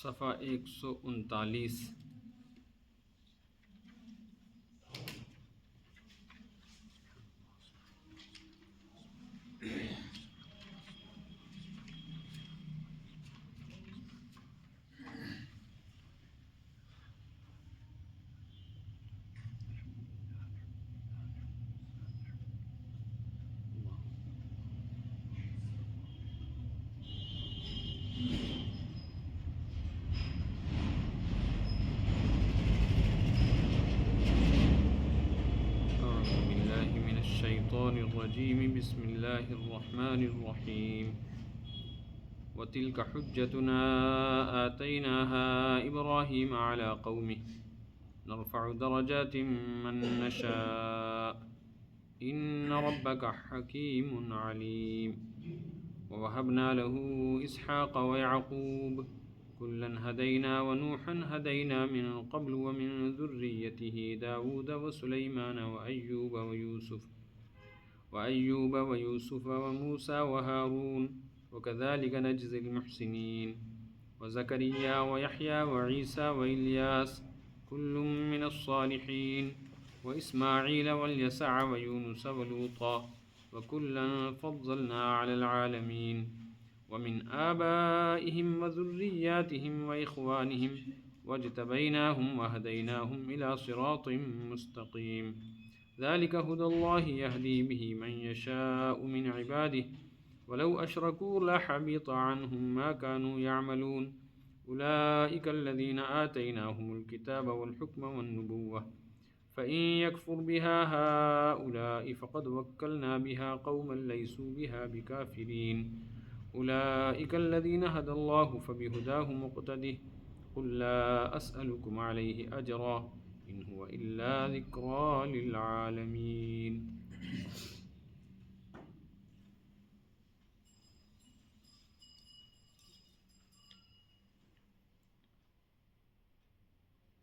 صفحہ 139۔ الشیطان الرجیم بسم اللہ الرحمن الرحیم وتلک حجتنا آتیناها ابراہیم علی قومه نرفع درجات من نشاء ان ربک حکیم علیم ووهبنا له اسحاق ويعقوب كلا هدينا ونوحا هدينا من قبل ومن ذريته داود وسليمان وأيوب ويوسف وموسى وهارون وكذلك نجزي المحسنين وزكريا ويحيى وعيسى وإلياس كل من الصالحين وإسماعيل واليسع ويونس ولوطا وكلا فضلنا على العالمين ومن آبائهم وذرياتهم وإخوانهم واجتبيناهم وهديناهم إلى صراط مستقيم ذلك هدى الله يهدي به من يشاء من عباده ولو أشركوا لحبط عنهم ما كانوا يعملون أولئك الذين آتيناهم الكتاب والحكم والنبوة فإن يكفر بها هؤلاء فقد وكلنا بها قوما ليسوا بها بكافرين أولئك الذين هدى الله فبهداه مقتده قل لا أسألكم عليه أجرا إن هو إلا ذكرى للعالمين۔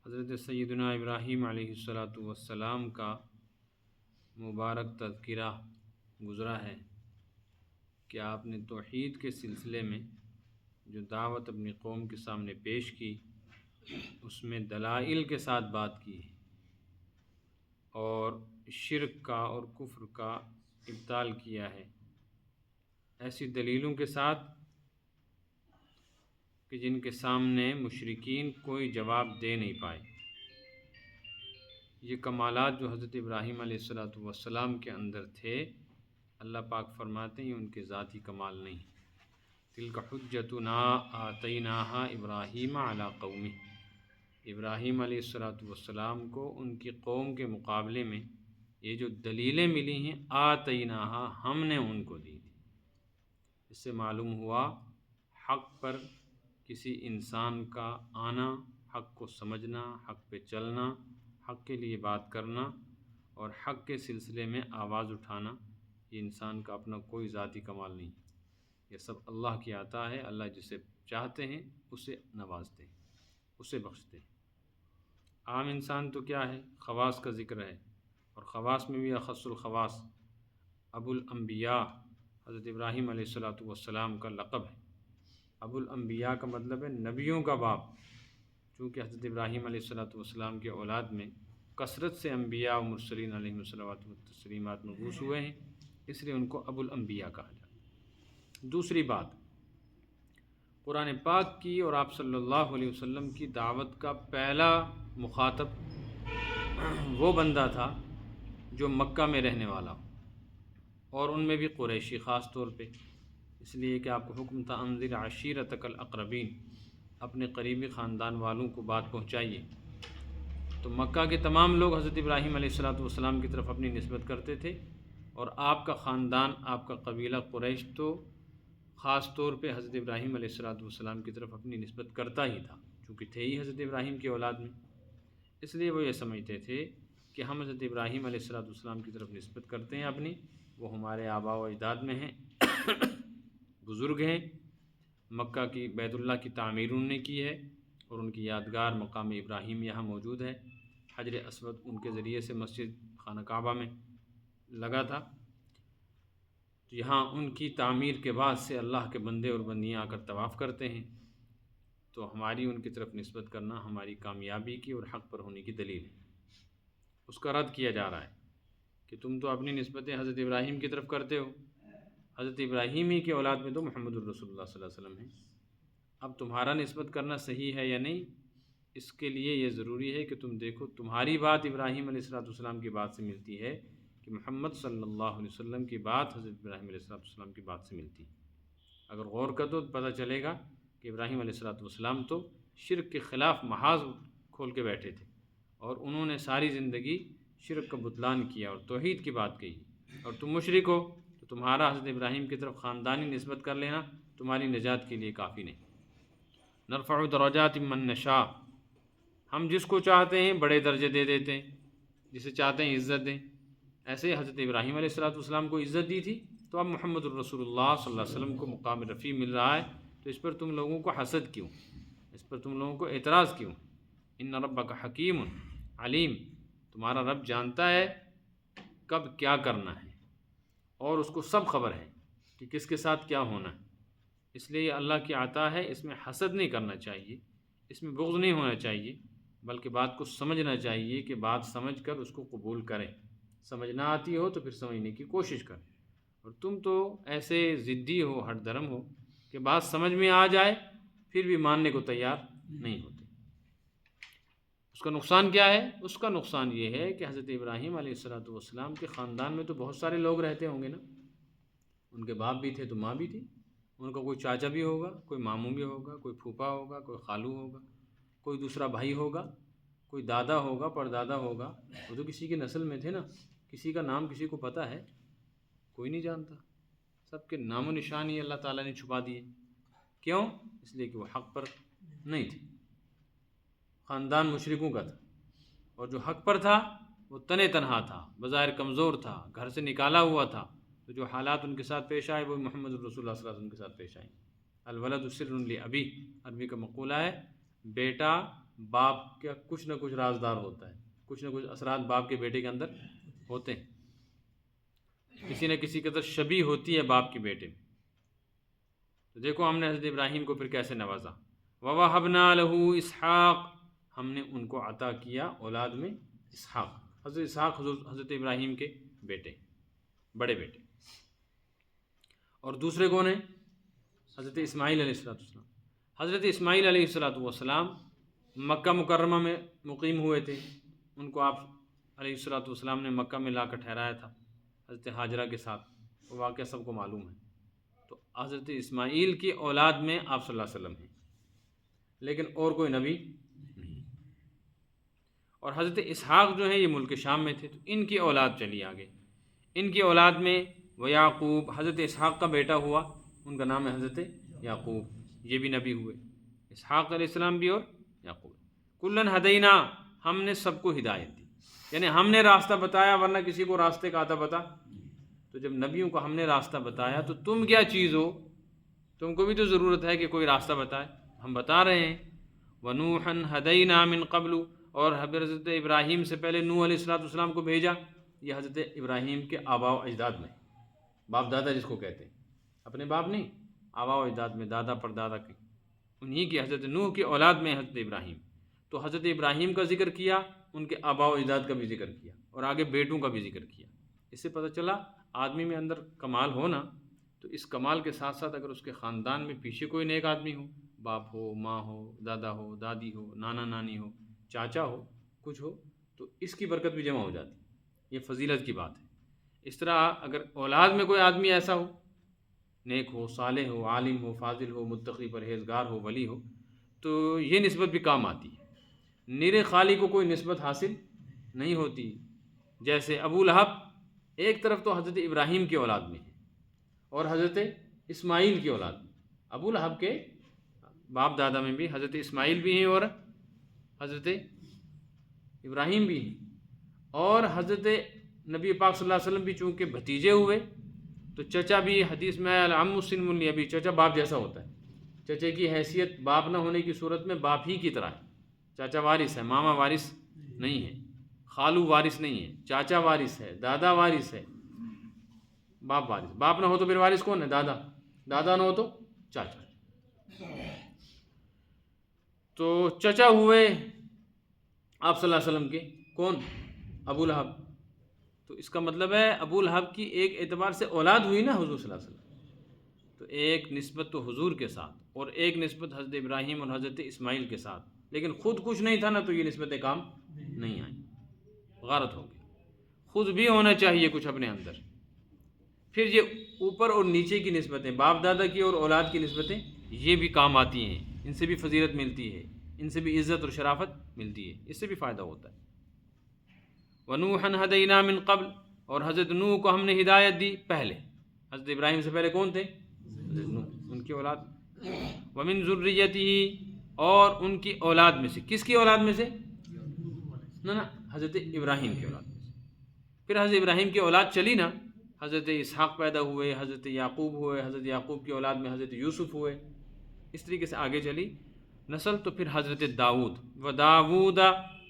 حضرت سیدنا ابراہیم علیہ السلام کا مبارک تذکرہ گزرا ہے کہ آپ نے توحید کے سلسلے میں جو دعوت اپنی قوم کے سامنے پیش کی اس میں دلائل کے ساتھ بات کی اور شرک کا اور کفر کا ابطال کیا ہے، ایسی دلیلوں کے ساتھ کہ جن کے سامنے مشرکین کوئی جواب دے نہیں پائے۔ یہ کمالات جو حضرت ابراہیم علیہ السلام کے اندر تھے، اللہ پاک فرماتے ہیں ان کے ذاتی کمال نہیں۔ تلک حجتنا آتیناہا ابراہیم علی قومہ، ابراہیم علیہ السلام کو ان کی قوم کے مقابلے میں یہ جو دلیلیں ملی ہیں آتیناہا، ہم نے ان کو دی تھی۔ اس سے معلوم ہوا حق پر کسی انسان کا آنا، حق کو سمجھنا، حق پہ چلنا، حق کے لیے بات کرنا اور حق کے سلسلے میں آواز اٹھانا، یہ انسان کا اپنا کوئی ذاتی کمال نہیں، یہ سب اللہ کی عطا ہے۔ اللہ جسے چاہتے ہیں اسے نوازتے ہیں، اسے بخشتے ہیں۔ عام انسان تو کیا ہے، خواص کا ذکر ہے، اور خواص میں بھی اخص الخواص ابو الانبیاء حضرت ابراہیم علیہ السلام کا لقب ہے۔ ابو الانبیاء کا مطلب ہے نبیوں کا باپ، چونکہ حضرت ابراہیم علیہ السلام کے اولاد میں کثرت سے انبیاء و مرسلین علیہ الصلوۃ والتسلیمات مبعوث ہوئے ہیں، اس لیے ان کو ابو الانبیاء کہا جاتا ہے۔ دوسری بات، قرآن پاک کی اور آپ صلی اللہ علیہ وسلم کی دعوت کا پہلا مخاطب وہ بندہ تھا جو مکہ میں رہنے والا ہو، اور ان میں بھی قریشی خاص طور پہ، اس لیے کہ آپ کو حکم تھا انذر عشیرتک الاقربین، اپنے قریبی خاندان والوں کو بات پہنچائیے۔ تو مکہ کے تمام لوگ حضرت ابراہیم علیہ السلام کی طرف اپنی نسبت کرتے تھے، اور آپ کا خاندان، آپ کا قبیلہ قریش تو خاص طور پہ حضرت ابراہیم علیہ السلام کی طرف اپنی نسبت کرتا ہی تھا، چونکہ تھے ہی حضرت ابراہیم کی اولاد میں۔ اس لیے وہ یہ سمجھتے تھے کہ ہم حضرت ابراہیم علیہ السلام کی طرف نسبت کرتے ہیں اپنی، وہ ہمارے آباء و اجداد میں ہیں، بزرگ ہیں، مکہ کی بیت اللہ کی تعمیر انہوں نے کی ہے، اور ان کی یادگار مقام ابراہیم یہاں موجود ہے۔ حجر اسود ان کے ذریعے سے مسجد خانہ کعبہ میں لگا تھا، تو یہاں ان کی تعمیر کے بعد سے اللہ کے بندے اور بندیاں آ کر طواف کرتے ہیں۔ تو ہماری ان کی طرف نسبت کرنا ہماری کامیابی کی اور حق پر ہونے کی دلیل ہے۔ اس کا رد کیا جا رہا ہے کہ تم تو اپنی نسبتیں حضرت ابراہیم کی طرف کرتے ہو، حضرت ابراہیم ہی کی اولاد میں تو محمد الرسول اللہ صلی اللہ علیہ وسلم ہیں۔ اب تمہارا نسبت کرنا صحیح ہے یا نہیں، اس کے لیے یہ ضروری ہے کہ تم دیکھو تمہاری بات ابراہیم علیہ السلام کی بات سے ملتی ہے کہ محمد صلی اللہ علیہ وسلم کی بات حضرت ابراہیم علیہ السلام کی بات سے ملتی ہے۔ اگر غور کر دو تو پتہ چلے گا کہ ابراہیم علیہ السلام تو شرک کے خلاف محاذ کھول کے بیٹھے تھے، اور انہوں نے ساری زندگی شرک کا بطلان کیا اور توحید کی بات کہی، اور تم مشرک ہو تو تمہارا حضرت ابراہیم کی طرف خاندانی نسبت کر لینا تمہاری نجات کے لیے کافی نہیں۔ نرفع درجات من نشاء، ہم جس کو چاہتے ہیں بڑے درجے دے دیتے ہیں، جسے چاہتے ہیں عزت دیں۔ ایسے حضرت ابراہیم علیہ السلام کو عزت دی تھی، تو اب محمد الرسول اللہ صلی اللہ علیہ وسلم کو مقام رفیع مل رہا ہے، تو اس پر تم لوگوں کو حسد کیوں، اس پر تم لوگوں کو اعتراض کیوں؟ ان ربک حکیم علیم، تمہارا رب جانتا ہے کب کیا کرنا ہے، اور اس کو سب خبر ہے کہ کس کے ساتھ کیا ہونا ہے۔ اس لیے یہ اللہ کی عطا ہے، اس میں حسد نہیں کرنا چاہیے، اس میں بغض نہیں ہونا چاہیے، بلکہ بات کو سمجھنا چاہیے کہ بات سمجھ کر اس کو قبول کریں۔ سمجھ نہ آتی ہو تو پھر سمجھنے کی کوشش کریں، اور تم تو ایسے ضدی ہو، ہٹ درم ہو کہ بات سمجھ میں آ جائے پھر بھی ماننے کو تیار نہیں ہوتے۔ اس کا نقصان کیا ہے؟ اس کا نقصان یہ ہے کہ حضرت ابراہیم علیہ السلام کے خاندان میں تو بہت سارے لوگ رہتے ہوں گے نا، ان کے باپ بھی تھے تو ماں بھی تھی، ان کا کوئی چاچا بھی ہوگا، کوئی ماموں بھی ہوگا، کوئی پھوپھا ہوگا، کوئی خالو ہوگا، کوئی دوسرا بھائی ہوگا، کوئی دادا ہوگا، پردادا ہوگا، وہ تو کسی کی نسل میں تھے نا۔ کسی کا نام کسی کو پتہ ہے؟ کوئی نہیں جانتا، سب کے نام و نشان ہی اللہ تعالیٰ نے چھپا دیے۔ کیوں؟ اس لیے کہ وہ حق پر نہیں تھے، خاندان مشرکوں کا تھا، اور جو حق پر تھا وہ تنے تنہا تھا، بظاہر کمزور تھا، گھر سے نکالا ہوا تھا، تو جو حالات ان کے ساتھ پیش آئے وہ محمد الرسول اللہ صلی اللہ علیہ وسلم کے ساتھ پیش آئیں۔ الولد سر لابی، عربی کا مقولہ ہے، بیٹا باپ کا کچھ نہ کچھ رازدار ہوتا ہے، کچھ نہ کچھ اثرات باپ کے بیٹے کے اندر ہوتے ہیں، کسی نہ کسی قدر شبیہ ہوتی ہے باپ کے بیٹے میں۔ تو دیکھو ہم نے حضرت ابراہیم کو پھر کیسے نوازا، وَوَهَبْنَا لَهُ اسحاق، ہم نے ان کو عطا کیا اولاد میں اسحاق۔ حضرت اسحاق حضرت ابراہیم کے بیٹے، بڑے بیٹے۔ اور دوسرے کون ہیں؟ حضرت اسماعیل علیہ السلام۔ حضرت اسماعیل علیہ السلام مکہ مکرمہ میں مقیم ہوئے تھے، ان کو آپ علیہ السلام نے مکہ میں لا کر ٹھہرایا تھا حضرت ہاجرہ کے ساتھ، وہ واقعہ سب کو معلوم ہے۔ تو حضرت اسماعیل کی اولاد میں آپ صلی اللہ علیہ وسلم ہیں، لیکن اور کوئی نبی نہیں۔ اور حضرت اسحاق جو ہے یہ ملک شام میں تھے، تو ان کی اولاد چلی آگے، ان کی اولاد میں ویعقوب، حضرت اسحاق کا بیٹا ہوا، ان کا نام ہے حضرت یعقوب، یہ بھی نبی ہوئے، اسحاق علیہ السلام بھی اور یعقوب۔ کلن ہدینا، ہم نے سب کو ہدایت دی، یعنی ہم نے راستہ بتایا، ورنہ کسی کو راستے کا آتا پتا؟ تو جب نبیوں کو ہم نے راستہ بتایا تو تم کیا چیز ہو، تم کو بھی تو ضرورت ہے کہ کوئی راستہ بتائے، ہم بتا رہے ہیں۔ وَنُوحًا هَدَيْنَا مِن قَبْلُ، اور حضرت ابراہیم سے پہلے نوح علیہ السلام کو بھیجا، یہ حضرت ابراہیم کے آباء و اجداد میں، باپ دادا جس کو کہتے ہیں، اپنے باپ نہیں، آباء و اجداد میں، دادا پر دادا کے، انہی کی حضرت نوح کی اولاد میں حضرت ابراہیم۔ تو حضرت ابراہیم کا ذکر کیا، ان کے آباء و اجداد کا بھی ذکر کیا، اور آگے بیٹوں کا بھی ذکر کیا۔ اس سے پتہ چلا آدمی میں اندر کمال ہونا، تو اس کمال کے ساتھ ساتھ اگر اس کے خاندان میں پیچھے کوئی نیک آدمی ہو، باپ ہو، ماں ہو، دادا ہو، دادی ہو، نانا نانی ہو، چاچا ہو، کچھ ہو، تو اس کی برکت بھی جمع ہو جاتی ہے، یہ فضیلت کی بات ہے۔ اس طرح اگر اولاد میں کوئی آدمی ایسا ہو، نیک ہو، صالح ہو، عالم ہو، فاضل ہو، متقی پرہیزگار ہو، ولی ہو، تو یہ نسبت بھی کام آتی ہے۔ نیر خالی کو کوئی نسبت حاصل نہیں ہوتی، جیسے ابو لہب ایک طرف تو حضرت ابراہیم کی اولاد میں ہے اور حضرت اسماعیل کی اولاد میں، ابو لہب کے باپ دادا میں بھی حضرت اسماعیل بھی ہیں اور حضرت ابراہیم بھی ہیں، اور حضرت نبی پاک صلی اللہ علیہ وسلم بھی چونکہ بھتیجے ہوئے تو چچا بھی، حدیث میں آیا العم سن الابی، چچا باپ جیسا ہوتا ہے، چچے کی حیثیت باپ نہ ہونے کی صورت میں باپ ہی کی طرح ہے۔ چاچا وارث ہے، ماما وارث نہیں ہے، خالو وارث نہیں ہے، چاچا وارث ہے، دادا وارث ہے، باپ وارث، باپ نہ ہو تو پھر وارث کون ہے؟ دادا، دادا نہ ہو تو چاچا۔ تو چچا ہوئے آپ صلی اللہ علیہ وسلم کے کون؟ ابو لہب. تو اس کا مطلب ہے ابو لہب کی ایک اعتبار سے اولاد ہوئی نا حضور صلی اللہ علیہ وسلم. تو ایک نسبت تو حضور کے ساتھ اور ایک نسبت حضرت ابراہیم اور حضرت اسماعیل کے ساتھ، لیکن خود کچھ نہیں تھا نا تو یہ نسبتیں کام نہیں آئیں، غارت ہو گئی. خود بھی ہونا چاہیے کچھ اپنے اندر. پھر یہ اوپر اور نیچے کی نسبتیں، باپ دادا کی اور اولاد کی نسبتیں، یہ بھی کام آتی ہیں. ان سے بھی فضیلت ملتی ہے، ان سے بھی عزت اور شرافت ملتی ہے، اس سے بھی فائدہ ہوتا ہے. وَنُوحًا هَدَيْنَا مِن قبل، اور حضرت نوح کو ہم نے ہدایت دی پہلے. حضرت ابراہیم سے پہلے کون تھے؟ حضرت نوح، ان کی اولاد. وَمِن ذُرِّيَّتِهِ، اور ان کی اولاد میں سے. کس کی اولاد میں سے؟ نا حضرت ابراہیم کی اولاد میں سے. پھر حضرت ابراہیم کی اولاد چلی نا، حضرت اسحاق پیدا ہوئے، حضرت یعقوب ہوئے، حضرت یعقوب کی اولاد میں حضرت یوسف ہوئے، اس طریقے سے آگے چلی نسل. تو پھر حضرت داؤد، و داود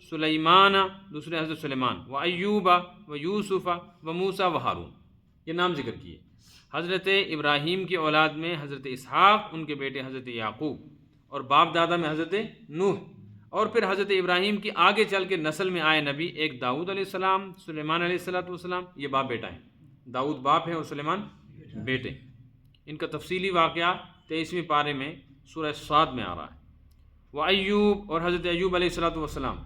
سلیمان، دوسرے حضرت سلیمان، و ایوب و یوسف و موسیٰ و ہارون، یہ نام ذکر کیے. حضرت ابراہیم کی اولاد میں حضرت اسحاق، ان کے بیٹے حضرت یعقوب، اور باپ دادا میں حضرت نوح. اور پھر حضرت ابراہیم کی آگے چل کے نسل میں آئے نبی، ایک داؤد علیہ السلام، سلیمان علیہ السلام، یہ باپ بیٹا ہیں. داؤد باپ ہیں اور سلیمان بیٹے. ان کا تفصیلی واقعہ 23ویں پارے میں سورہ صاد میں آ رہا ہے. وہ ایوب، اور حضرت ایوب علیہ السلام،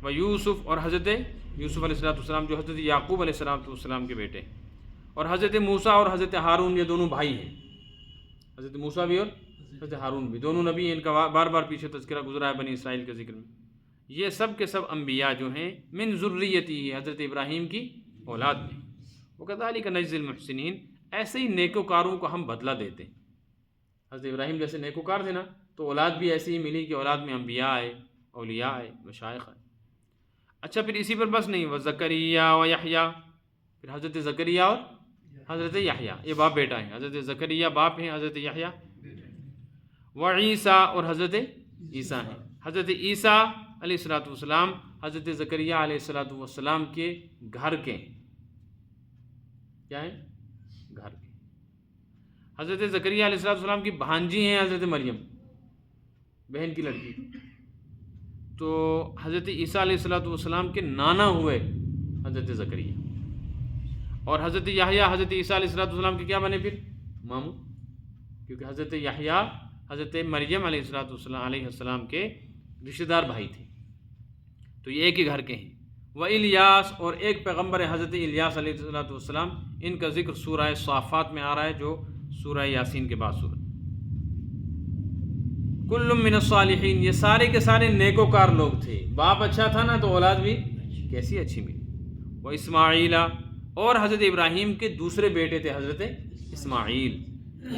و یوسف، اور حضرت یوسف علیہ السلام جو حضرت یعقوب علیہ السلام کے بیٹے ہیں. اور حضرت موسیٰ اور حضرت ہارون، یہ دونوں بھائی ہیں. حضرت موسیٰ بھی اور حضرت ہارون بھی دونوں نبی ہیں. ان کا بار بار پیچھے تذکرہ گزرا ہے بنی اسرائیل کے ذکر میں. یہ سب کے سب انبیاء جو ہیں من ذریتی، حضرت ابراہیم کی اولاد میں. وکذالک نجزی المحسنین، ایسے ہی نیکوکاروں کو ہم بدلہ دیتے ہیں. حضرت ابراہیم جیسے نیکوکار تھے نا، تو اولاد بھی ایسی ہی ملی کہ اولاد میں انبیاء آئے، اولیاء آئے، مشائخ آئے. اچھا پھر اسی پر بس نہیں، وزکریا و یحییٰ، پھر حضرت زکریا اور حضرت یحییٰ، یہ باپ بیٹا ہیں. حضرت زکریا باپ ہیں، حضرت یحییٰ. و عیسیٰ، اور حضرت عیسیٰ ہیں. حضرت عیسیٰ علیہ السلام حضرت زکریا علیہ السلام کے گھر کے ہیں. کیا ہیں؟ گھر کے. حضرت زکریا علیہ السلام کی بھانجی ہیں حضرت مریم، بہن کی لڑکی. تو حضرت عیسیٰ علیہ السلام کے نانا ہوئے حضرت زکریا. اور حضرت یحییٰ حضرت عیسیٰ علیہ السلام کے کیا بنے پھر؟ ماموں، کیونکہ حضرت یحییٰ حضرت مریم علیہ السلام کے رشتہ دار بھائی تھے. تو یہ ایک ہی گھر کے ہیں. و الیاس، اور ایک پیغمبر ہے حضرت الیاس علیہ السلام. ان کا ذکر سورہ صافات میں آ رہا ہے، جو سورہ یاسین کے بعد سورہ. کل من الصالحین، یہ سارے کے سارے نیکوکار لوگ تھے. باپ اچھا تھا نا تو اولاد بھی کیسی اچھی ملی. وہ اسماعیل، اور حضرت ابراہیم کے دوسرے بیٹے تھے حضرت اسماعیل،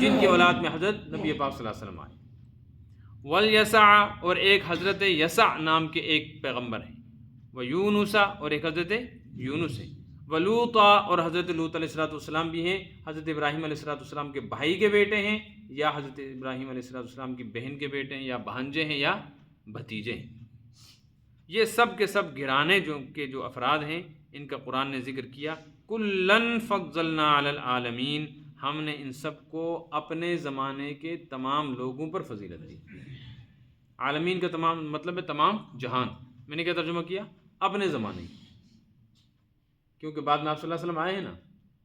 جن کی اولاد میں حضرت نبی پاک صلی اللہ علیہ وسلم آئے. والیسع، اور ایک حضرت یسع نام کے ایک پیغمبر ہیں. و یونس، اور ایک حضرت یونس ہیں. ولوطا، اور حضرت لوط علیہ السلام بھی ہیں. حضرت ابراہیم علیہ السلام کے بھائی کے بیٹے ہیں، یا حضرت ابراہیم علیہ السلام کی بہن کے بیٹے ہیں، یا بھانجے ہیں، یا بھتیجے ہیں. یہ سب کے سب گھرانے جو افراد ہیں، ان کا قرآن نے ذکر کیا. کلن فضلنا علی العالمین، ہم نے ان سب کو اپنے زمانے کے تمام لوگوں پر فضیلت دی. عالمین کا تمام مطلب ہے تمام جہان. میں نے کیا ترجمہ کیا؟ اپنے زمانے، کیونکہ بعد میں آپ صلی اللہ علیہ وسلم آئے ہیں نا،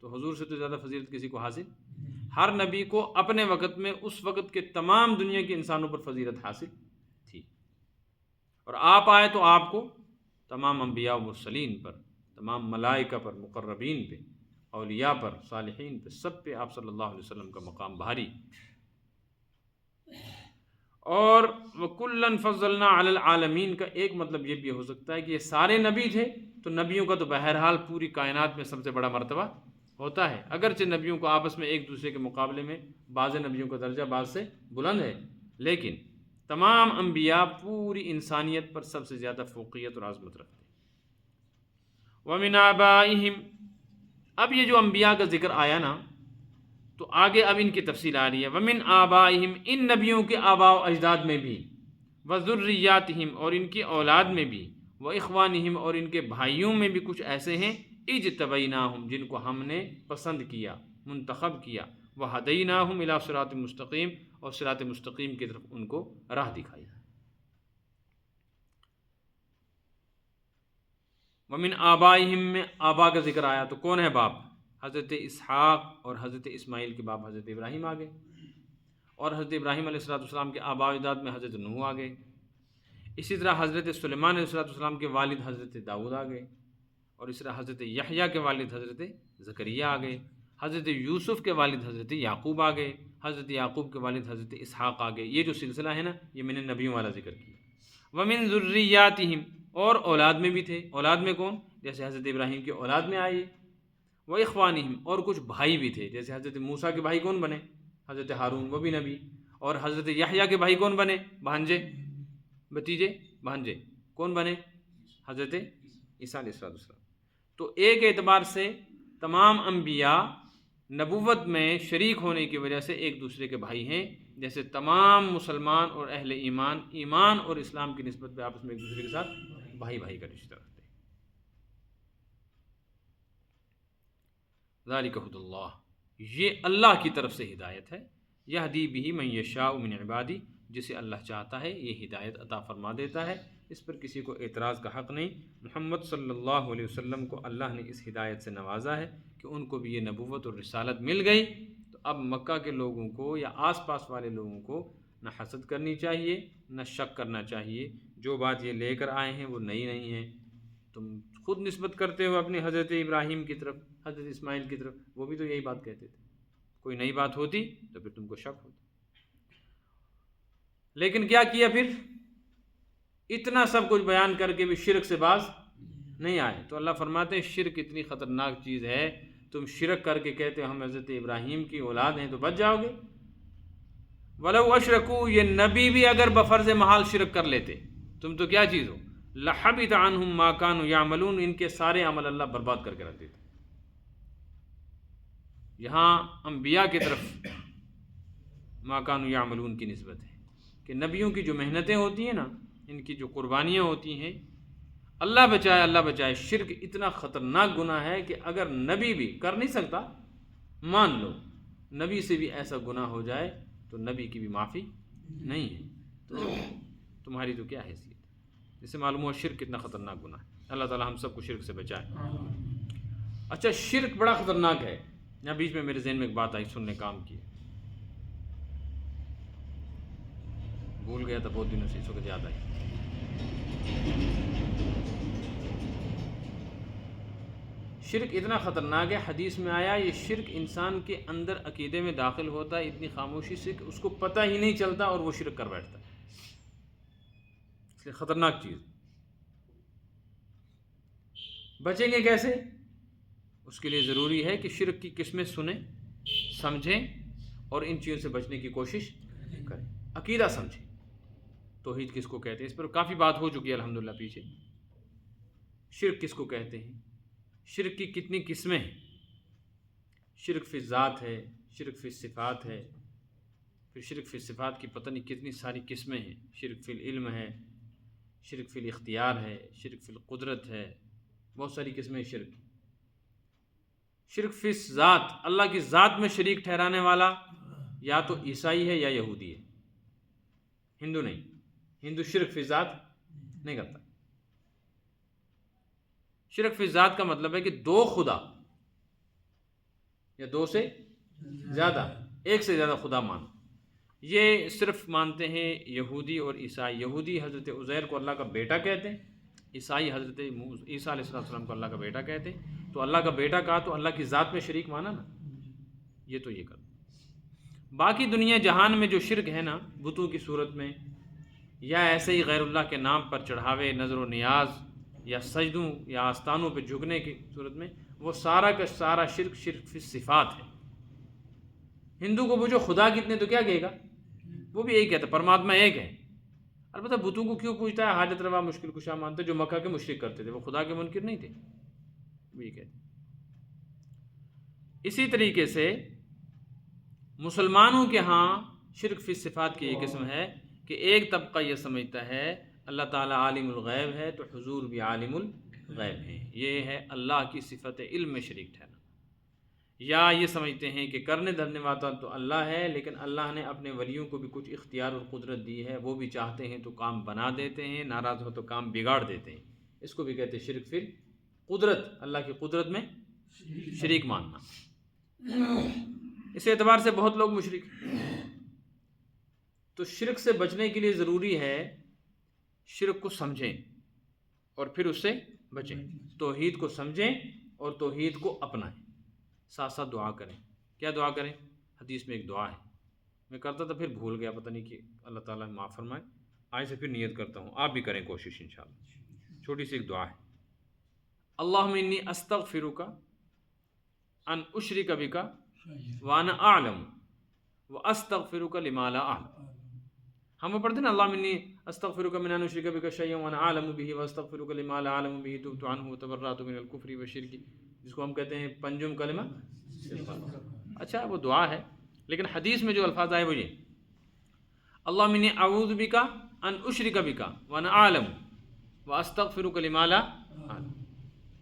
تو حضور سے تو زیادہ فضیلت کسی کو حاصل. ہر نبی کو اپنے وقت میں اس وقت کے تمام دنیا کے انسانوں پر فضیلت حاصل تھی. اور آپ آئے تو آپ کو تمام انبیاء و مرسلین پر، تمام ملائکہ پر، مقربین پہ، اولیاء پر، صالحین پہ، سب پہ آپ صلی اللہ علیہ وسلم کا مقام بھاری. اور وَكُلًّا فَضَّلْنَا عَلَى الْعَالَمِينَ کا ایک مطلب یہ بھی ہو سکتا ہے کہ یہ سارے نبی تھے، تو نبیوں کا تو بہرحال پوری کائنات میں سب سے بڑا مرتبہ ہوتا ہے. اگرچہ نبیوں کو آپس میں ایک دوسرے کے مقابلے میں بعض نبیوں کا درجہ بعض سے بلند ہے، لیکن تمام انبیاء پوری انسانیت پر سب سے زیادہ فوقیت اور عظمت رکھتے ہیں. وَمِنْ آبَائِهِمْ، اب یہ جو انبیاء کا ذکر آیا نا، تو آگے اب ان کی تفصیل آ رہی ہے. وَمِنْ آبَائِهِمْ، ان نبیوں کے آباء و اجداد میں بھی. وَذُرِّيَّاتِهِمْ، اور ان کی اولاد میں بھی. وَإِخْوَانِهِمْ، اور ان کے بھائیوں میں بھی کچھ ایسے ہیں. اجتبیناہم، جن کو ہم نے پسند کیا، منتخب کیا. وہدیناہم الی صراط مستقیم، اور صراط مستقیم کی طرف ان کو راہ دکھائی۔ ومن آبائہم، میں آبا کا ذکر آیا تو کون ہے باپ؟ حضرت اسحاق اور حضرت اسماعیل کے باپ حضرت ابراہیم آگئے، اور حضرت ابراہیم علیہ السلام کے آباء و اجداد میں حضرت نوح آگئے۔ اسی طرح حضرت سلیمان علیہ السلام کے والد حضرت داؤد آگئے، اور اس طرح حضرت یحییٰ کے والد حضرت زکریہ آگئے، حضرت یوسف کے والد حضرت یعقوب آگئے، حضرت یعقوب کے والد حضرت اسحاق آگئے۔ یہ جو سلسلہ ہے نا، یہ میں نے نبیوں والا ذکر کیا۔ ومن ذریاتہم، اور اولاد میں بھی تھے۔ اولاد میں کون؟ جیسے حضرت ابراہیم کی اولاد میں آئی۔ و اخوانہم، اور کچھ بھائی بھی تھے، جیسے حضرت موسیٰ کے بھائی کون بنے؟ حضرت ہارون، وہ بھی نبی۔ اور حضرت یحییٰ کے بھائی کون بنے؟ بھانجے، بھتیجے، بھانجے کون بنے؟ حضرت عیسیٰ علیہ السلام۔ تو ایک اعتبار سے تمام انبیاء نبوت میں شریک ہونے کی وجہ سے ایک دوسرے کے بھائی ہیں، جیسے تمام مسلمان اور اہل ایمان ایمان اور اسلام کی نسبت پہ آپس میں ایک دوسرے کے ساتھ بھائی بھائی کا رشتہ رکھتے ہیں۔ ذالک ھدی اللہ، یہ اللہ کی طرف سے ہدایت ہے۔ یہدی بہ من یشاء من عبادی، جسے اللہ چاہتا ہے یہ ہدایت عطا فرما دیتا ہے، اس پر کسی کو اعتراض کا حق نہیں۔ محمد صلی اللہ علیہ وسلم کو اللہ نے اس ہدایت سے نوازا ہے کہ ان کو بھی یہ نبوت اور رسالت مل گئی، تو اب مکہ کے لوگوں کو یا آس پاس والے لوگوں کو نہ حسد کرنی چاہیے، نہ شک کرنا چاہیے۔ جو بات یہ لے کر آئے ہیں وہ نئی نہیں ہے۔ تم خود نسبت کرتے ہو اپنی حضرت ابراہیم کی طرف، حضرت اسماعیل کی طرف، وہ بھی تو یہی بات کہتے تھے۔ کوئی نئی بات ہوتی تو پھر تم کو شک ہوتا۔ لیکن کیا کیا پھر؟ اتنا سب کچھ بیان کر کے بھی شرک سے باز نہیں آئے۔ تو اللہ فرماتے ہیں شرک اتنی خطرناک چیز ہے، تم شرک کر کے کہتے ہو ہم حضرت ابراہیم کی اولاد ہیں تو بچ جاؤ گے۔ وَلَوْ أَشْرَكُوا، یہ نبی بھی اگر بفرض محال شرک کر لیتے، تم تو کیا چیز ہو؟ لَحَبِطَ عَنْهُمْ مَا كَانُوا يَعْمَلُونَ، ان کے سارے عمل اللہ برباد کر کے رکھ دیتے۔ یہاں انبیاء کی طرف ما كانوا يعملون کی نسبت ہے کہ نبیوں کی جو محنتیں ہوتی ہیں نا، ان کی جو قربانیاں ہوتی ہیں، اللہ بچائے شرک اتنا خطرناک گناہ ہے کہ اگر نبی بھی کر نہیں سکتا، مان لو نبی سے بھی ایسا گناہ ہو جائے تو نبی کی بھی معافی نہیں ہے، تو تمہاری تو کیا حیثیت ہے؟ جس سے معلوم ہوا شرک کتنا خطرناک گناہ ہے۔ اللہ تعالی ہم سب کو شرک سے بچائے۔ اچھا، شرک بڑا خطرناک ہے۔ یہاں بیچ میں میرے ذہن میں ایک بات آئی، سننے کام کی، بھول گیا تھا بہت دنوں سے، اس وقت یاد آئی۔ شرک اتنا خطرناک ہے، حدیث میں آیا یہ شرک انسان کے اندر عقیدے میں داخل ہوتا ہے اتنی خاموشی سے کہ اس کو پتہ ہی نہیں چلتا اور وہ شرک کر بیٹھتا ہے۔ اس لیے خطرناک چیز۔ بچیں گے کیسے؟ اس کے لیے ضروری ہے کہ شرک کی قسمیں سنیں، سمجھیں اور ان چیزوں سے بچنے کی کوشش کریں۔ عقیدہ سمجھیں، توحید کس کو کہتے ہیں، اس پر کافی بات ہو چکی ہے الحمدللہ پیچھے۔ شرک کس کو کہتے ہیں، شرک کی کتنی قسمیں ہیں؟ شرک فی الذات ہے، شرک فی الصفات ہے، پھر شرک فی الصفات کی پتہ نہیں کتنی ساری قسمیں ہیں۔ شرک فی العلم ہے، شرک فی الاختیار ہے، شرک فی القدرت ہے، بہت ساری قسمیں شرک۔ شرک فی الذات، اللہ کی ذات میں شریک ٹھہرانے والا یا تو عیسائی ہے یا یہودی ہے، ہندو نہیں۔ ہندو شرک فی ذات نہیں کرتا۔ شرک فی ذات کا مطلب ہے کہ دو خدا یا دو سے زیادہ، ایک سے زیادہ خدا مانو۔ یہ صرف مانتے ہیں یہودی اور عیسائی۔ یہودی حضرت عزیر کو اللہ کا بیٹا کہتے ہیں، عیسائی حضرت عیسیٰ علیہ السلام کو اللہ کا بیٹا کہتے ہیں۔ تو اللہ کا بیٹا کہا تو اللہ کی ذات میں شریک مانا نا، یہ تو یہ کرتا۔ باقی دنیا جہان میں جو شرک ہے نا، بتوں کی صورت میں یا ایسے ہی غیر اللہ کے نام پر چڑھاوے، نظر و نیاز یا سجدوں یا آستانوں پہ جھکنے کی صورت میں، وہ سارا کا سارا شرک شرک فی صفات ہے۔ ہندو کو پوچھو خدا کتنے تو کیا کہے گا، وہ بھی یہی کہتا ہے پرماتما ایک ہے۔ البتہ بتوں کو کیوں پوچھتا ہے؟ حاجت روا مشکل کشا مانتے جو مکہ کے مشرک کرتے تھے، وہ خدا کے منکر نہیں تھے، وہ یہ کہتے۔ اسی طریقے سے مسلمانوں کے ہاں شرک فی صفات کی یہ قسم ہے کہ ایک طبقہ یہ سمجھتا ہے اللہ تعالیٰ عالم الغیب ہے تو حضور بھی عالم الغیب ہیں، یہ ہے اللہ کی صفت علم میں شریک ٹھہرنا۔ یا یہ سمجھتے ہیں کہ کرنے دھرنے والا تو اللہ ہے، لیکن اللہ نے اپنے ولیوں کو بھی کچھ اختیار اور قدرت دی ہے، وہ بھی چاہتے ہیں تو کام بنا دیتے ہیں، ناراض ہو تو کام بگاڑ دیتے ہیں۔ اس کو بھی کہتے ہیں شرک، پھر قدرت، اللہ کی قدرت میں شریک ماننا۔ اس اعتبار سے بہت لوگ مشرک ہیں۔ تو شرک سے بچنے کے لیے ضروری ہے شرک کو سمجھیں اور پھر اس سے بچیں، توحید کو سمجھیں اور توحید کو اپنائیں، ساتھ ساتھ دعا کریں۔ کیا دعا کریں؟ حدیث میں ایک دعا ہے، میں کرتا تھا پھر بھول گیا، پتہ نہیں کہ اللہ تعالیٰ معاف فرمائے، آج سے پھر نیت کرتا ہوں، آپ بھی کریں کوشش انشاءاللہ۔ چھوٹی سی ایک دعا ہے، اللہم انی استغفرک ان اشرک بک وانا اعلم واستغفرک لما لا اعلم۔ ہم وہ پڑھتے ہیں نا، اللہم انی استغفرک من ان اشرک بک شیئا وانا اعلم به واستغفرک لما لا اعلم به تبت عنہ وتبرأت من الکفر والشرک، جس کو ہم کہتے ہیں پنجم کلمہ۔ اچھا وہ دعا ہے، لیکن حدیث میں جو الفاظ آئے وہ یہ، اللہم انی اعوذ بک ان اشرک بک وانا اعلم واستغفرک لما لا اعلم۔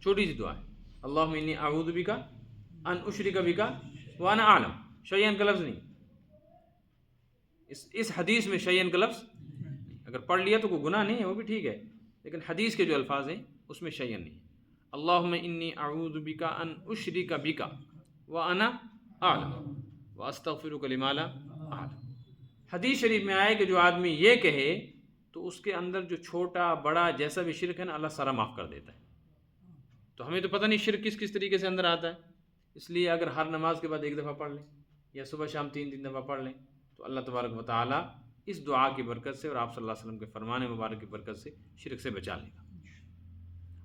چھوٹی سی دعا ہے، اللہم انی اعوذ بک ان اشرک بک وانا اعلم، شیئن کا لفظ نہیں، اس حدیث میں شیئن کا لفظ، اگر پڑھ لیا تو کوئی گناہ نہیں ہے، وہ بھی ٹھیک ہے، لیکن حدیث کے جو الفاظ ہیں اس میں شیئن نہیں ہے۔ اللہم انی اعوذ بک ان اشرک بک وانا اعلم واستغفرک لما لا اعلم۔ حدیث شریف میں آئے کہ جو آدمی یہ کہے تو اس کے اندر جو چھوٹا بڑا جیسا بھی شرک ہے نا، اللہ سارا معاف کر دیتا ہے۔ تو ہمیں تو پتہ نہیں شرک کس کس طریقے سے اندر آتا ہے، اس لیے اگر ہر نماز کے بعد ایک دفعہ پڑھ لیں یا صبح شام 3 دفعہ پڑھ لیں تو اللہ تبارک و تعالیٰ اس دعا کی برکت سے اور آپ صلی اللہ علیہ وسلم کے فرمان مبارک کی برکت سے شرک سے بچا لے گا۔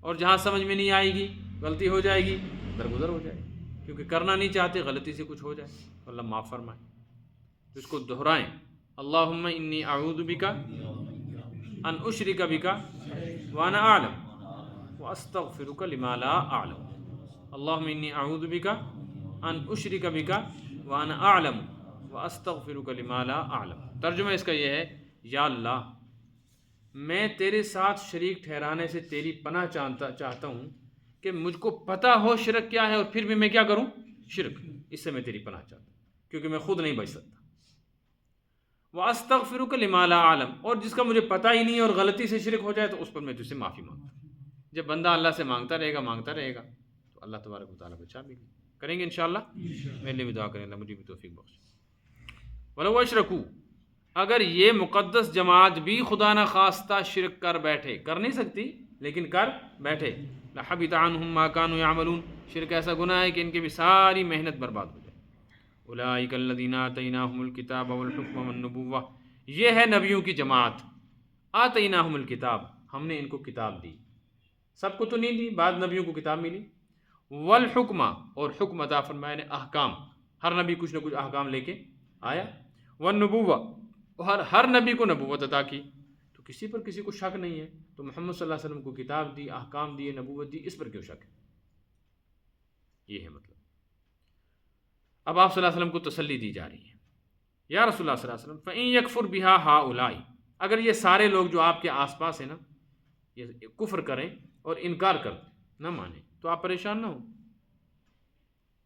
اور جہاں سمجھ میں نہیں آئے گی، غلطی ہو جائے گی، درگزر ہو جائے گی، کیونکہ کرنا نہیں چاہتے، غلطی سے کچھ ہو جائے، اللہ معاف فرمائے۔ تو اس کو دہرائیں، اللہم انی اعوذ بک ان اشرک بک وانا اعلم واستغفرک لما لا اعلم، اللہم انی اعوذ بک ان اشرک بک وانا اعلم واستغفرک لما لا اعلم۔ ترجمہ اس کا یہ ہے، یا اللہ میں تیرے ساتھ شریک ٹھہرانے سے تیری پناہ چاہتا ہوں کہ مجھ کو پتہ ہو شرک کیا ہے اور پھر بھی میں کیا کروں، شرک، اس سے میں تیری پناہ چاہتا ہوں کیونکہ میں خود نہیں بچ سکتا۔ وَأَسْتَغْفِرُكَ لِمَا لَا أَعْلَمُ، اور جس کا مجھے پتہ ہی نہیں اور غلطی سے شرک ہو جائے تو اس پر میں تجھ سے معافی مانگتا ہوں۔ جب بندہ اللہ سے مانگتا رہے گا تو اللہ تبارک و تعالیٰ بچا بھی کریں گے انشاءاللہ۔ میرے لیے بھی دعا کریں، اللہ مجھے بھی توفیق بخشے۔ وَلَوْ أَشْرَكُوا، اگر یہ مقدس جماعت بھی خدا نہ خواستہ شرک کر بیٹھے، کر نہیں سکتی لیکن کر بیٹھے، لَحَبِطَ عَنْهُمْ مَا كَانُوا يَعْمَلُونَ، شرک ایسا گناہ ہے کہ ان کی بھی ساری محنت برباد ہو جائے۔ اولئک الذین آتیناہم الکتاب والحکم والنبوۃ، یہ ہے نبیوں کی جماعت، آتیناہم الکتاب، ہم نے ان کو کتاب دی، سب کو تو نہیں دی، بعد نبیوں کو کتاب ملی، والحکمہ، اور حکم عطا فرمایا نے احکام، ہر نبی کچھ نہ کچھ احکام لے کے آیا، والنبوۃ، اور ہر نبی کو نبوت عطا کی، تو کسی پر کسی کو شک نہیں ہے، تو محمد صلی اللہ علیہ وسلم کو کتاب دی، احکام دیے، نبوت دی، اس پر کیوں شک ہے؟ یہ ہے مطلب۔ اب آپ صلی اللہ علیہ وسلم کو تسلی دی جا رہی ہے، یا رسول اللہ صلی اللہ علیہ وسلم فَإِن يَكْفُرْ بِهَا هَؤُلَاءِ، اگر یہ سارے لوگ جو آپ کے آس پاس ہیں نا یہ کفر کریں اور انکار کریں، نہ مانیں، تو آپ پریشان نہ ہوں،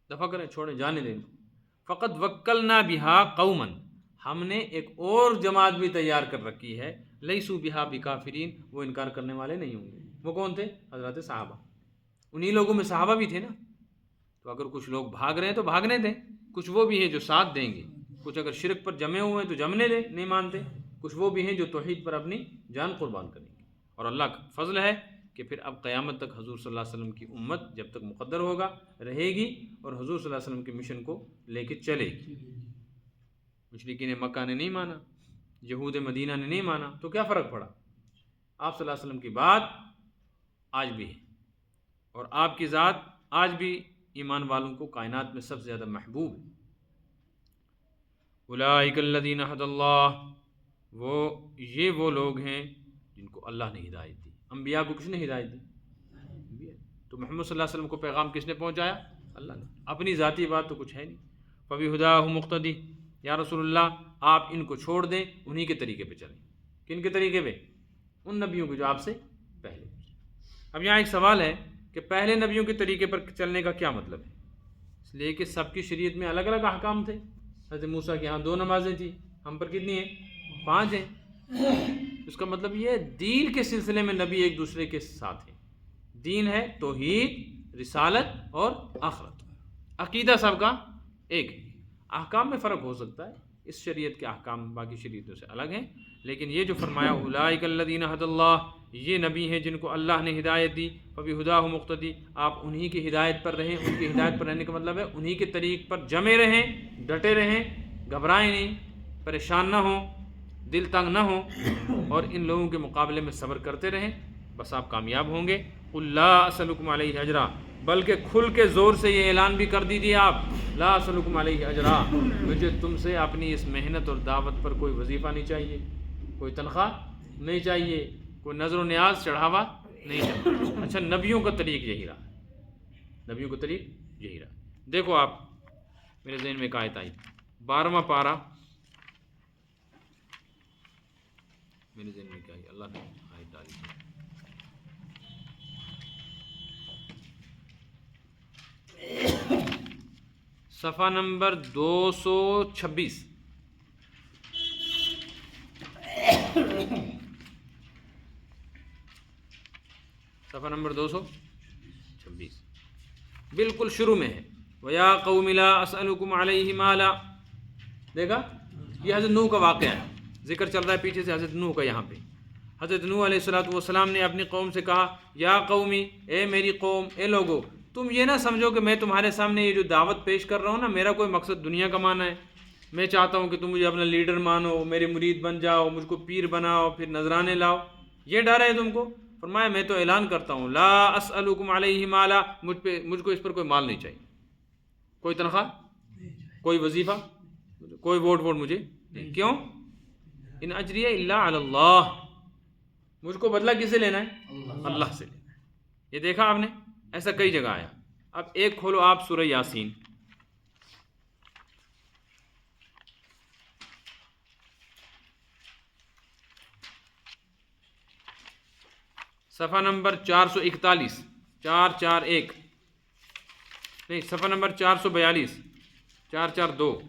دفع کریں، چھوڑیں، جانے دیں۔ فَقَدْ وَكَّلْنَا بِهَا قَوْمًا، ہم نے ایک اور جماعت بھی تیار کر رکھی ہے، لَيْسُوا بِهَا بِكَافِرِينَ، وہ انکار کرنے والے نہیں ہوں گے۔ وہ کون تھے؟ حضرات صحابہ، انہی لوگوں میں صحابہ بھی تھے نا، تو اگر کچھ لوگ بھاگ رہے ہیں تو بھاگنے دیں، کچھ وہ بھی ہیں جو ساتھ دیں گے، کچھ اگر شرک پر جمے ہوئے ہیں تو جمنے دیں، نہیں مانتے، کچھ وہ بھی ہیں جو توحید پر اپنی جان قربان کریں گے۔ اور اللہ کا فضل ہے کہ پھر اب قیامت تک حضور صلی اللہ علیہ وسلم کی امت جب تک مقدر ہوگا رہے گی اور حضور صلی اللہ علیہ وسلم کے مشن کو لے کے چلے گی۔ مشرکین مکہ نے نہیں مانا، یہود مدینہ نے نہیں مانا، تو کیا فرق پڑا؟ آپ صلی اللہ علیہ وسلم کی بات آج بھی ہے، اور آپ کی ذات آج بھی ایمان والوں کو کائنات میں سب سے زیادہ محبوب ہے۔ اولئک الذین ھدی اللہ، وہ لوگ ہیں جن کو اللہ نے ہدایت دی۔ انبیاء کو کس نے ہدایت دی؟ تو محمد صلی اللہ علیہ وسلم کو پیغام کس نے پہنچایا؟ اللہ نے۔ اپنی ذاتی بات تو کچھ ہے نہیں۔ فبہداہ مقتدی، یا رسول اللہ آپ ان کو چھوڑ دیں، انہی کے طریقے پہ چلیں۔ کن کے طریقے پہ؟ ان نبیوں کے جو آپ سے پہلے۔ اب یہاں ایک سوال ہے کہ پہلے نبیوں کے طریقے پر چلنے کا کیا مطلب ہے؟ اس لیے کہ سب کی شریعت میں الگ الگ احکام تھے. حضرت موسیٰ کے ہاں 2 نمازیں تھیں، ہم پر کتنی ہیں؟ 5 ہیں. اس کا مطلب یہ دین کے سلسلے میں نبی ایک دوسرے کے ساتھ ہیں. دین ہے توحید، رسالت اور آخرت. عقیدہ سب کا ایک ہے. احکام میں فرق ہو سکتا ہے، اس شریعت کے احکام باقی شریعتوں سے الگ ہیں، لیکن یہ جو فرمایا اولئک الذین ھدی اللہ، یہ نبی ہیں جن کو اللہ نے ہدایت دی، فبہداہ مقتدی، آپ انہی کی ہدایت پر رہیں. ان کی ہدایت پر رہنے کا مطلب ہے انہی کے طریق پر جمے رہیں، ڈٹے رہیں، گھبرائیں نہیں، پریشان نہ ہوں، دل تنگ نہ ہوں، اور ان لوگوں کے مقابلے میں صبر کرتے رہیں، بس آپ کامیاب ہوں گے. قل لا اسألکم علیہ اجرا، بلکہ کھل کے زور سے یہ اعلان بھی کر دیجیے آپ، لا اسألکم علیہ اجرا، مجھے تم سے اپنی اس محنت اور دعوت پر کوئی وظیفہ نہیں چاہیے، کوئی تنخواہ نہیں چاہیے، کوئی نظر و نیاز چڑھاوا نہیں چاہیے. اچھا، نبیوں کا طریق یہی رہا، نبیوں کا طریق یہی رہا. دیکھو آپ، میرے ذہن میں ایک آیت آئی، 12واں پارہ، میرے ذہن میں کیا ہے، اللہ نے آیت ڈالی ہے. صفحہ نمبر 226، صفحہ نمبر 226 بالکل شروع میں ہے. وَيَا قَوْمِ لَا أَسْأَلُكُمْ عَلَيْهِ مَالًا. دیکھا، یہ حضرت نوح کا واقعہ ہے، ذکر چل رہا ہے پیچھے سے حضرت نوح کا. یہاں پہ حضرت نوح علیہ السلام نے اپنی قوم سے کہا، یا قومی، اے میری قوم، اے لوگو، تم یہ نہ سمجھو کہ میں تمہارے سامنے یہ جو دعوت پیش کر رہا ہوں نا، میرا کوئی مقصد دنیا کمانا ہے. میں چاہتا ہوں کہ تم مجھے اپنا لیڈر مانو، میرے مرید بن جاؤ، مجھ کو پیر بناؤ، پھر نذرانے لاؤ، یہ ڈر ہے تم کو. فرمایا میں تو اعلان کرتا ہوں، لا اسألکم علیہ مالا، مجھ کو اس پر کوئی مال نہیں چاہیے، کوئی تنخواہ، کوئی وظیفہ، کوئی ووٹ مجھے نہیں. کیوں؟ ان اجریہ الا علی اللہ، مجھ کو بدلہ کس سے لینا ہے؟ اللہ سے لینا ہے. یہ دیکھا آپ نے، ایسا کئی جگہ آیا. اب ایک کھولو آپ سورہ یاسین، صفحہ نمبر 441، 441 نہیں، صفحہ نمبر 442، 442.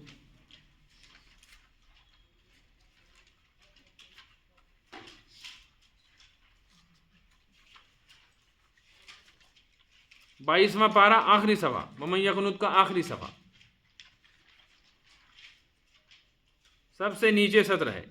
بائیسواں پارہ، آخری صفحہ، ومن یقنط کا آخری صفحہ، سب سے نیچے سطر ہے.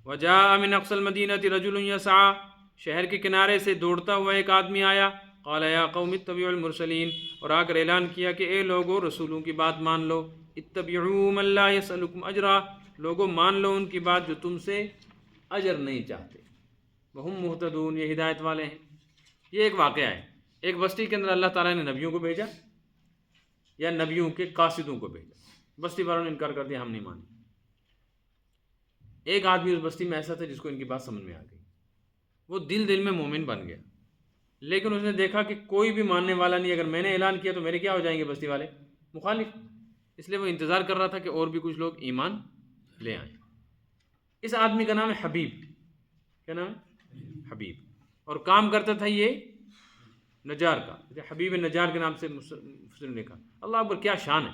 وجاء من اقصى المدینة رجل یسعى، شہر کے کنارے سے دوڑتا ہوا ایک آدمی آیا. قال یا قوم اتبعوا المرسلین، اور آ کر اعلان کیا کہ اے لوگو، رسولوں کی بات مان لو. اتبعوا من لا يسألكم اجرا، لوگو مان لو ان کی بات جو تم سے اجر نہیں چاہتے. وہم مہتدون، یہ ہدایت والے ہیں. یہ ایک واقعہ ہے، ایک بستی کے اندر اللہ تعالیٰ نے نبیوں کو بھیجا، یا نبیوں کے قاصدوں کو بھیجا. بستی والوں نے انکار کر دیا، ہم نہیں مانیں. ایک آدمی اس بستی میں ایسا تھا جس کو ان کی بات سمجھ میں آ گئی، وہ دل میں مومن بن گیا. لیکن اس نے دیکھا کہ کوئی بھی ماننے والا نہیں، اگر میں نے اعلان کیا تو میرے کیا ہو جائیں گے بستی والے؟ مخالف. اس لیے وہ انتظار کر رہا تھا کہ اور بھی کچھ لوگ ایمان لے آئیں. اس آدمی کا نام ہے حبیب. کیا نام ہے؟ حبیب. اور کام کرتا تھا یہ نجار کا. حبیب نجار کے نام سے مفسر نے لکھا. اللہ اکبر، کیا شان ہے.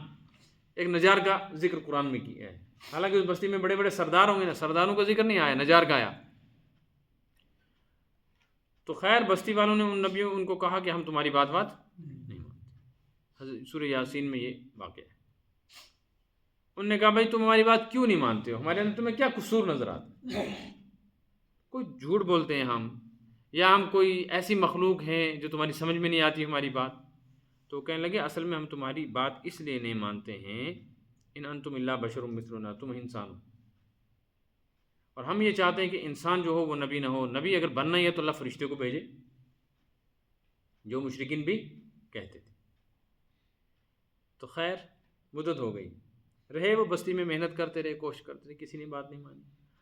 ایک نجار کا ذکر قرآن میں کیا ہے، حالانکہ اس بستی میں بڑے بڑے سردار ہوں گے نا، سرداروں کا ذکر نہیں آیا، نجار کا آیا. تو خیر، بستی والوں نے ان کو کہا کہ ہم تمہاری بات نہیں مانتے. سورہ یاسین میں یہ واقعہ ہے. انہوں نے کہا بھائی تم ہماری بات کیوں نہیں مانتے ہو؟ ہمارے اندر تمہیں کیا قصور نظر آتا ہے؟ کوئی جھوٹ بولتے ہیں ہم، یا ہم کوئی ایسی مخلوق ہیں جو تمہاری سمجھ میں نہیں آتی ہماری بات؟ تو کہنے لگے اصل میں ہم تمہاری بات اس لیے نہیں مانتے ہیں، ان انتم الا بشر مثلنا، تم انسان ہو، اور ہم یہ چاہتے ہیں کہ انسان جو ہو وہ نبی نہ ہو. نبی اگر بننا ہی ہے تو اللہ فرشتے کو بھیجے، جو مشرکین بھی کہتے تھے. تو خیر، مدت ہو گئی، رہے وہ بستی میں، محنت کرتے رہے، کوشش کرتے رہے، کسی نے بات نہیں مانی.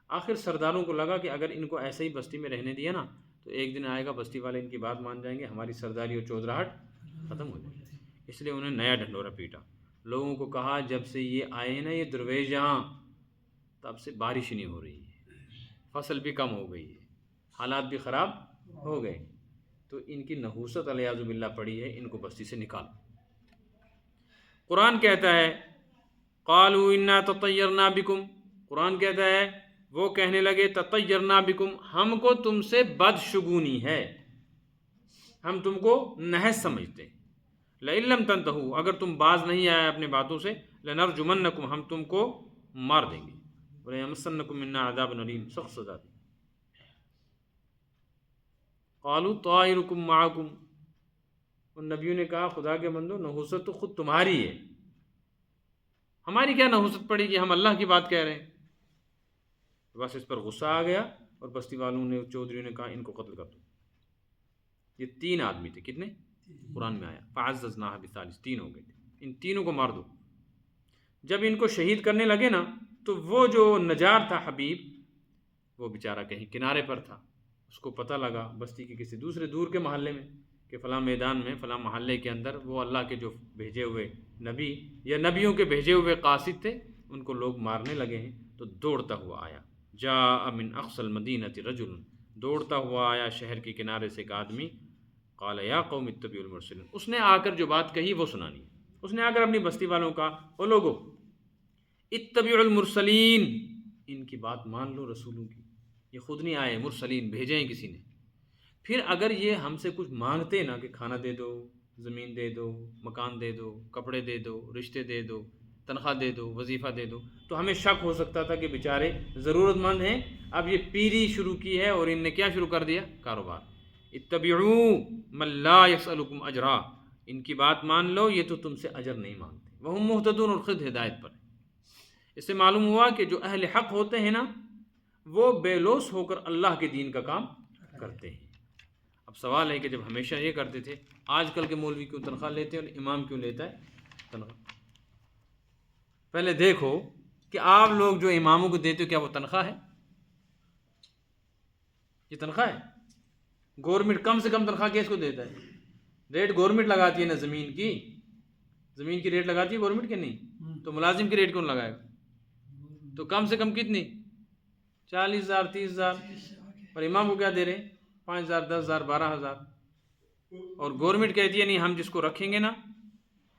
آخر سرداروں کو لگا کہ اگر ان کو ایسے ہی بستی میں رہنے دیا نا تو ایک دن آئے گا بستی والے ان کی بات مان جائیں گے، ہماری سرداری اور چودراہٹ ختم ہو جائے گی. اس لیے انہیں نیا ڈھنڈورا پیٹا. لوگوں کو کہا جب سے یہ آئے ہیں نا یہ درویش یہاں، تب سے بارش نہیں ہو رہی ہے، فصل بھی کم ہو گئی ہے، حالات بھی خراب ہو گئے. تو ان کی نحوست علیاذ باللہ پڑی ہے، ان کو بستی سے نکالو. قرآن کہتا ہے قالوا انا تطیرنا بکم، قرآن کہتا ہے وہ کہنے لگے تطیرنا بکم، ہم کو تم سے بدشگونی ہے، ہم تم کو نحس سمجھتے ہیں، لئن لم تنتہوا، اگر تم باز نہیں آئے اپنے باتوں سے، لنرجمنکم، ہم تم کو مار دیں گے، ولیمسنکم منا عذاب علیم، سخت سزا دی۔ قالوا طائرکم معکم، ان نبیوں نے کہا خدا کے بندو نحوست تو خود تمہاری ہے، ہماری کیا نحوست پڑی کہ ہم اللہ کی بات کہہ رہے ہیں۔ بس اس پر غصہ آ گیا اور بستی والوں نے، چودھریوں نے کہا ان کو قتل کر دو۔ یہ 3 آدمی تھے، کتنے؟ قرآن میں آیا فعززناہ بثالث، 3 ہو گئے تھے، ان تینوں کو مار دو۔ جب ان کو شہید کرنے لگے نا تو وہ جو نجار تھا حبیب، وہ بیچارہ کہیں کنارے پر تھا، اس کو پتہ لگا بستی کے کسی دوسرے دور کے محلے میں کہ فلاں میدان میں فلاں محلے کے اندر وہ اللہ کے جو بھیجے ہوئے نبی یا نبیوں کے بھیجے ہوئے قاصد تھے، ان کو لوگ مارنے لگے ہیں، تو دوڑتا ہوا آیا، جاء من اقصى المدینۃ رجل، دوڑتا ہوا آیا شہر کے کنارے سے ایک آدمی، قال یا قوم اتبعوا المرسلین، اس نے آ کر جو بات کہی وہ سنانی، اس نے آ کر اپنی بستی والوں کا، او لوگو اتبعوا المرسلین، ان کی بات مان لو رسولوں کی، یہ خود نہیں آئے، مرسلین بھیجے ہیں کسی نے۔ پھر اگر یہ ہم سے کچھ مانگتے نا کہ کھانا دے دو، زمین دے دو، مکان دے دو، کپڑے دے دو، رشتے دے دو، تنخواہ دے دو، وظیفہ دے دو، تو ہمیں شک ہو سکتا تھا کہ بیچارے ضرورت مند ہیں۔ اب یہ پیری شروع کی ہے اور ان نے کیا شروع کر دیا؟ کاروبار۔ اتبعوا من لا یسألکم اجرا، ان کی بات مان لو، یہ تو تم سے اجر نہیں مانگتے، وہم مہتدون، اور خود ہدایت پر۔ اس سے معلوم ہوا کہ جو اہل حق ہوتے ہیں نا وہ بے لوث ہو کر اللہ کے دین کا کام کرتے ہیں۔ اب سوال ہے کہ جب ہمیشہ یہ کرتے تھے، آج کل کے مولوی کیوں تنخواہ لیتے ہیں اور امام کیوں لیتا ہے تنخواہ؟ پہلے دیکھو کہ آپ لوگ جو اماموں کو دیتے ہو کیا وہ تنخواہ ہے؟ یہ تنخواہ ہے؟ گورنمنٹ کم سے کم تنخواہ کیس کو دیتا ہے؟ ریٹ گورنمنٹ لگاتی ہے نا، زمین کی ریٹ لگاتی ہے گورنمنٹ کے نہیں، تو ملازم کی ریٹ کون لگائے گا؟ تو کم سے کم کتنی؟ 40,000 30,000، اور امام کو کیا دے رہے ہیں؟ 5,000 10,000 12,000۔ اور گورنمنٹ کہتی ہے نہیں، ہم جس کو رکھیں گے نا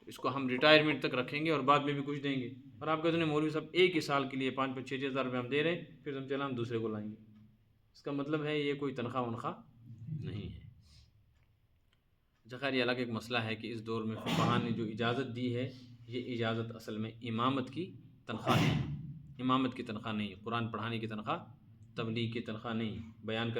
اس کو ہم ریٹائرمنٹ تک رکھیں گے اور بعد میں بھی کچھ دیں گے، اور آپ کہتے ہیں مولوی صاحب ایک ہی سال کے لیے 5,000 6,000 روپے ہم دے رہے ہیں، پھر ہم چلا ہم دوسرے کو لائیں گے۔ اس کا مطلب ہے یہ کوئی تنخواہ ونخواہ نہیں ہے۔ اچھا خیر، یہ الگ ایک مسئلہ ہے کہ اس دور میں فقہاء نے جو اجازت دی ہے، یہ اجازت اصل میں امامت کی تنخواہ نہیں، امامت کی تنخواہ نہیں، قرآن پڑھانے کی تنخواہ، تبلیغ کی تنخواہ نہیں، بیان